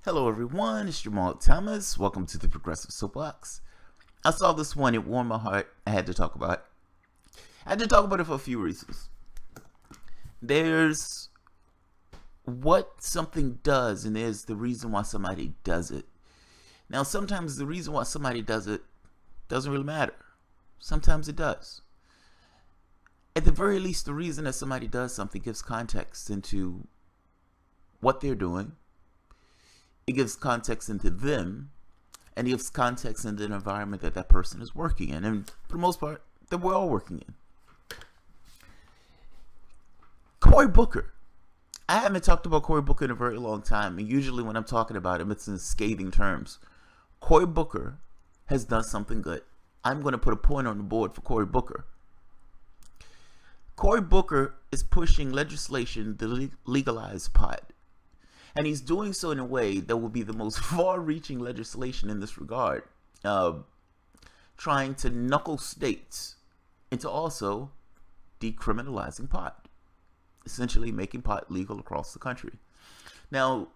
Hello everyone, it's Jamarl Thomas. Welcome to the Progressive Soapbox. I saw this one, it warmed my heart. I had to talk about it. I had to talk about it for a few reasons. There's what something does, and there's the reason why somebody does it. Now, sometimes the reason why somebody does it doesn't really matter. Sometimes it does. At the very least, the reason that somebody does something gives context into what they're doing. It gives context into them, and it gives context into the environment that that person is working in, and for the most part, that we're all working in. Cory Booker. I haven't talked about Cory Booker in a very long time, and usually when I'm talking about him, it's in scathing terms. Cory Booker has done something good. I'm going to put a point on the board for Cory Booker. Cory Booker is pushing legislation to legalize pot. And he's doing so in a way that will be the most far-reaching legislation in this regard, trying to knuckle states into also decriminalizing pot, essentially making pot legal across the country. Now,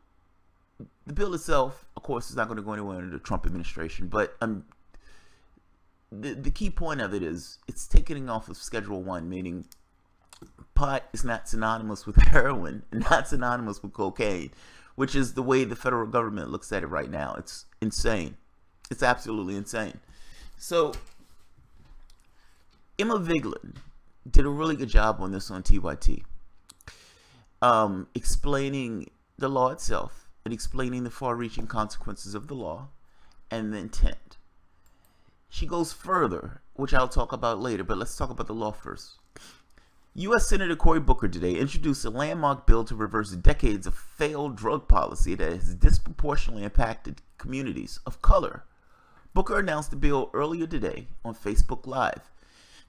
the bill itself, of course, is not going to go anywhere under the Trump administration, but the key point of it is it's taking off of Schedule 1, meaning pot is not synonymous with heroin and not synonymous with cocaine, which is the way the federal government looks at it right now. It's insane. It's absolutely insane. So Emma Vigeland did a really good job on this on TYT, explaining the law itself and explaining the far-reaching consequences of the law and the intent. She goes further, which I'll talk about later, but let's talk about the law first. U.S. Senator Cory Booker today introduced a landmark bill to reverse decades of failed drug policy that has disproportionately impacted communities of color. Booker announced the bill earlier today on Facebook Live.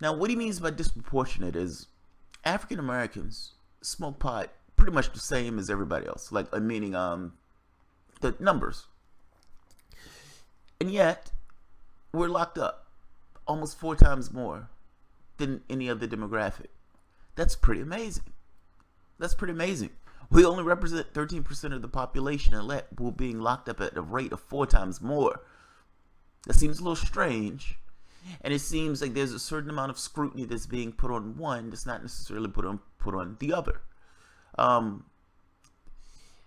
Now, what he means by disproportionate is African Americans smoke pot pretty much the same as everybody else, meaning the numbers. And yet, we're locked up almost 4 times more than any other demographic. That's pretty amazing. That's pretty amazing. We only represent 13% of the population, and we're being locked up at a rate of 4 times more. That seems a little strange, and it seems like there's a certain amount of scrutiny that's being put on one that's not necessarily put on the other.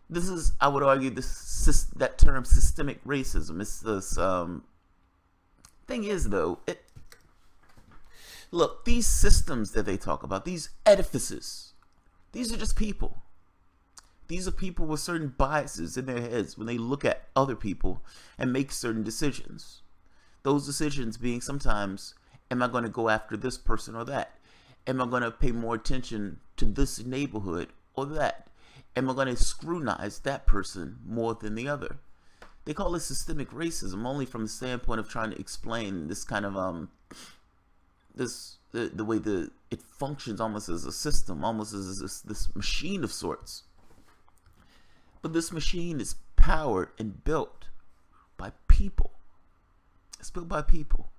This is, I would argue, that term systemic racism. It's this thing is though. Look, these systems that they talk about, these edifices, these are just people. These are people with certain biases in their heads when they look at other people and make certain decisions. Those decisions being sometimes, am I going to go after this person or that? Am I going to pay more attention to this neighborhood or that? Am I going to scrutinize that person more than the other? They call it systemic racism only from the standpoint of trying to explain this kind of the way it functions almost as a system, almost as this machine of sorts. But this machine is powered and built by people. It's built by people.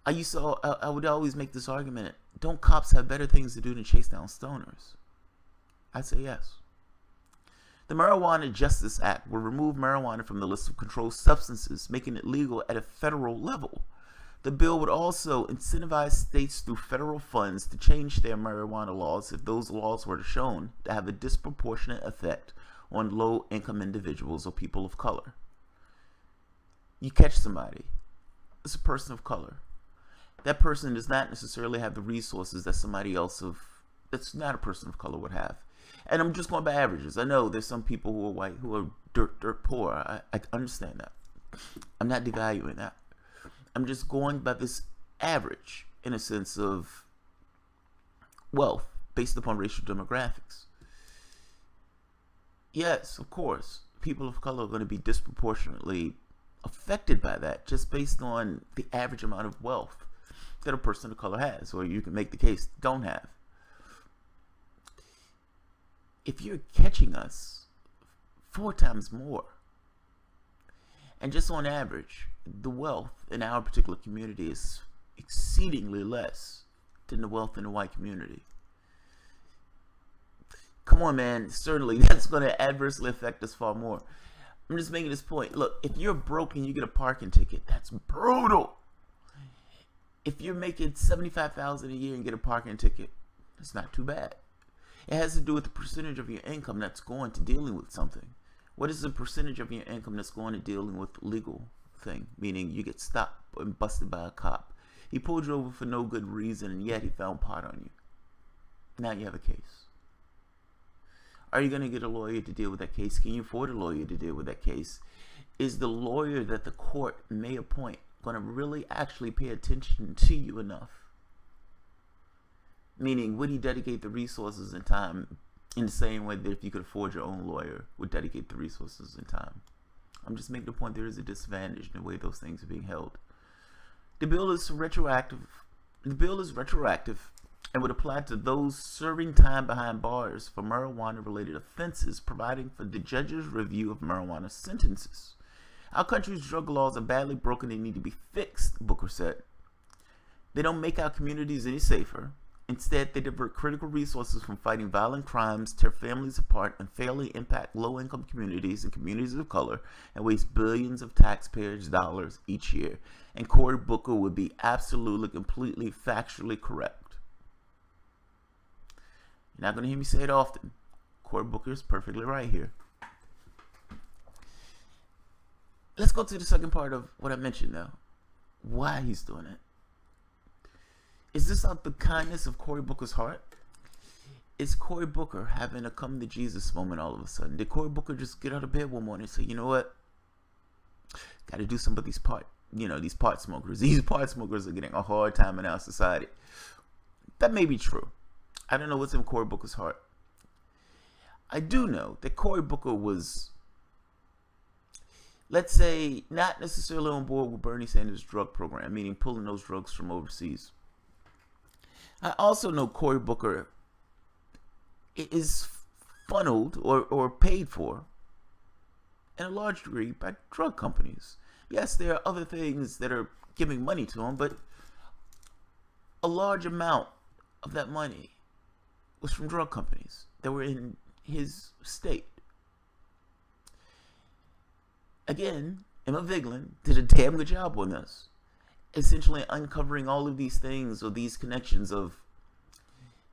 I would always make this argument: don't cops have better things to do than chase down stoners? I'd say yes. The Marijuana Justice Act will remove marijuana from the list of controlled substances, making it legal at a federal level. The bill would also incentivize states through federal funds to change their marijuana laws if those laws were shown to have a disproportionate effect on low-income individuals or people of color. You catch somebody, it's a person of color. That person does not necessarily have the resources that somebody else that's not a person of color would have. And I'm just going by averages. I know there's some people who are white who are dirt poor. I understand that. I'm not devaluing that. I'm just going by this average in a sense of wealth based upon racial demographics. Yes, of course, people of color are going to be disproportionately affected by that just based on the average amount of wealth that a person of color has, or you can make the case don't have. If you're catching us 4 times more, and just on average, the wealth in our particular community is exceedingly less than the wealth in the white community. Come on, man. Certainly, that's going to adversely affect us far more. I'm just making this point. Look, if you're broke and you get a parking ticket, that's brutal. If you're making $75,000 a year and get a parking ticket, it's not too bad. It has to do with the percentage of your income that's going to dealing with something. What is the percentage of your income that's going to dealing with legal thing? Meaning you get stopped and busted by a cop. He pulled you over for no good reason, and yet he found pot on you. Now you have a case. Are you going to get a lawyer to deal with that case? Can you afford a lawyer to deal with that case? Is the lawyer that the court may appoint going to really actually pay attention to you enough? Meaning, would he dedicate the resources and time in the same way that if you could afford your own lawyer would dedicate the resources and time? I'm just making the point there is a disadvantage in the way those things are being held. The bill is retroactive. The bill is retroactive and would apply to those serving time behind bars for marijuana-related offenses, providing for the judge's review of marijuana sentences. Our country's drug laws are badly broken and need to be fixed, Booker said. They don't make our communities any safer. Instead, they divert critical resources from fighting violent crimes, tear families apart, and fairly impact low-income communities and communities of color, and waste billions of taxpayers' dollars each year. And Cory Booker would be absolutely, completely, factually correct. You're not going to hear me say it often. Cory Booker is perfectly right here. Let's go to the second part of what I mentioned now. Why he's doing it. Is this out the kindness of Cory Booker's heart? Is Cory Booker having a come to Jesus moment all of a sudden? Did Cory Booker just get out of bed one morning and say, you know what? Got to do some of these pot smokers. These pot smokers are getting a hard time in our society. That may be true. I don't know what's in Cory Booker's heart. I do know that Cory Booker was, let's say, not necessarily on board with Bernie Sanders' drug program, meaning pulling those drugs from overseas. I also know Cory Booker is funneled or paid for in a large degree by drug companies. Yes, there are other things that are giving money to him, but a large amount of that money was from drug companies that were in his state. Again, Emma Vigeland did a damn good job on this, essentially uncovering all of these things or these connections of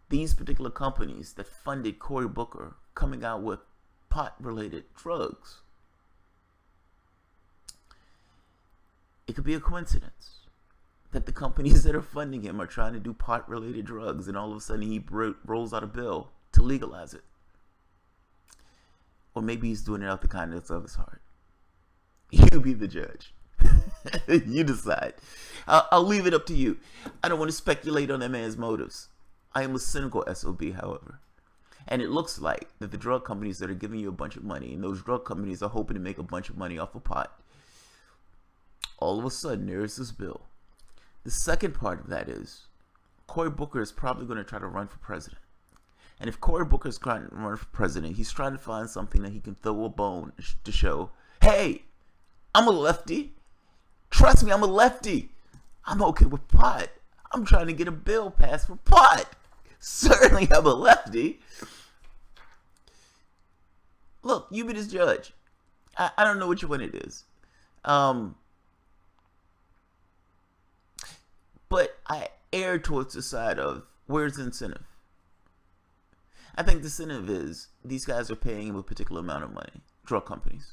these particular companies that funded Cory Booker coming out with pot-related drugs. It could be a coincidence that the companies that are funding him are trying to do pot-related drugs, and all of a sudden he rolls out a bill to legalize it. Or maybe he's doing it out the kindness of his heart. You be the judge. You decide. I'll leave it up to you. I don't want to speculate on that man's motives. I am a cynical SOB, however. And it looks like that the drug companies that are giving you a bunch of money, and those drug companies are hoping to make a bunch of money off of pot, all of a sudden there is this bill. The second part of that is Cory Booker is probably going to try to run for president. And if Cory Booker is trying to run for president, he's trying to find something that he can throw a bone to show, hey, I'm a lefty. Trust me, I'm a lefty. I'm okay with pot. I'm trying to get a bill passed for pot. Certainly I'm a lefty. Look, you be this judge. I don't know which one it is. But I err towards the side of where's the incentive? I think the incentive is these guys are paying him a particular amount of money. Drug companies.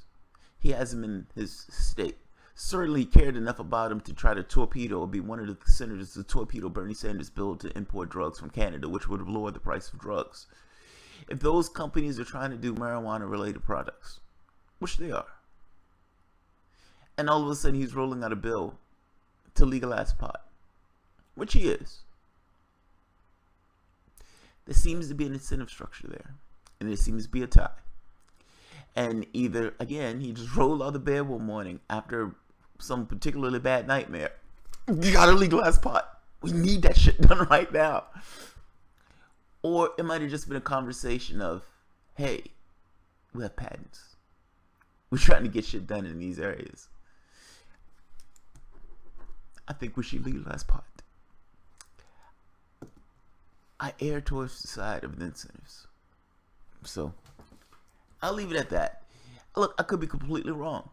He has them in his state. Certainly cared enough about him to try to torpedo or be one of the senators to torpedo Bernie Sanders' bill to import drugs from Canada, which would have lowered the price of drugs. If those companies are trying to do marijuana-related products, which they are, and all of a sudden he's rolling out a bill to legalize pot, which he is, there seems to be an incentive structure there, and there seems to be a tie. And either, again, he just rolled out of bed one morning after some particularly bad nightmare. You gotta legalize pot. We need that shit done right now. Or it might have just been a conversation of, hey, we have patents. We're trying to get shit done in these areas. I think we should legalize pot. I err towards the side of the incentives. So I'll leave it at that. Look, I could be completely wrong.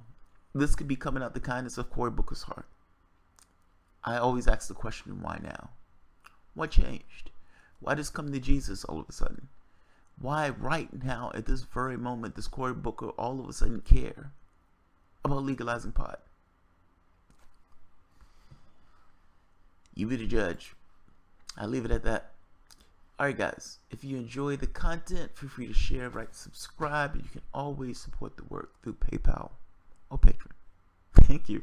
This could be coming out the kindness of Cory Booker's heart. I always ask the question, why now? What changed? Why just come to Jesus all of a sudden? Why right now, at this very moment, does Cory Booker all of a sudden care about legalizing pot? You be the judge. I'll leave it at that. Alright guys, if you enjoy the content, feel free to share, like, subscribe, and you can always support the work through PayPal or Patreon. Thank you.